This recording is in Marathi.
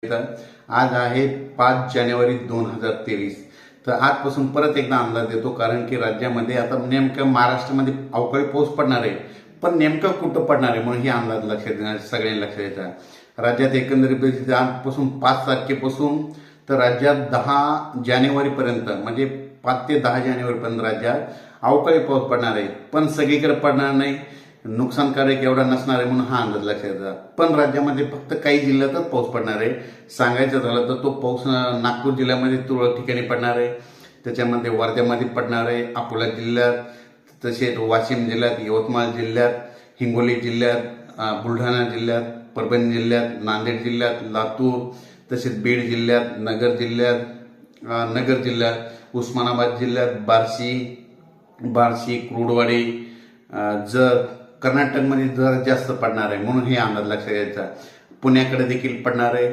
आज आहे 5 जानेवारी 2023. तर आजपासून परत एकदा अंदाज देतो, कारण की राज्यामध्ये आता नेमकं महाराष्ट्रामध्ये अवकाळी पाऊस पडणार आहे, पण नेमकं कुठं पडणार आहे म्हणून ही अंदाज लक्षात देणार सगळ्यांनी लक्षात द्यायचा. राज्यात एकंदरीत आजपासून 5 तारखेपासून तर राज्यात 10 जानेवारीपर्यंत म्हणजे 5 ते 10 जानेवारीपर्यंत राज्यात अवकाळी पाऊस पडणार आहे, पण सगळीकडे पडणार नाही, नुकसानकारक एवढा नसणार आहे म्हणून हा अंदाज लक्षात द्या. पण राज्यामध्ये फक्त काही जिल्ह्यातच पाऊस पडणार आहे. सांगायचं झालं तर तो पाऊस नागपूर जिल्ह्यामध्ये तुरळक ठिकाणी पडणार आहे, त्याच्यामध्ये वर्ध्यामध्ये पडणार आहे, अकोला जिल्ह्यात, तसेच वाशिम जिल्ह्यात, यवतमाळ जिल्ह्यात, हिंगोली जिल्ह्यात, बुलढाणा जिल्ह्यात, परभणी जिल्ह्यात, नांदेड जिल्ह्यात, लातूर, तसेच बीड जिल्ह्यात, नगर जिल्ह्यात, उस्मानाबाद जिल्ह्यात, बार्शी, कुर्डुवाडी, जर कर्नाटकमध्ये जर जास्त पडणार आहे म्हणून हे अंदाज लक्षात घ्यायचा. पुण्याकडे देखील पडणार आहे.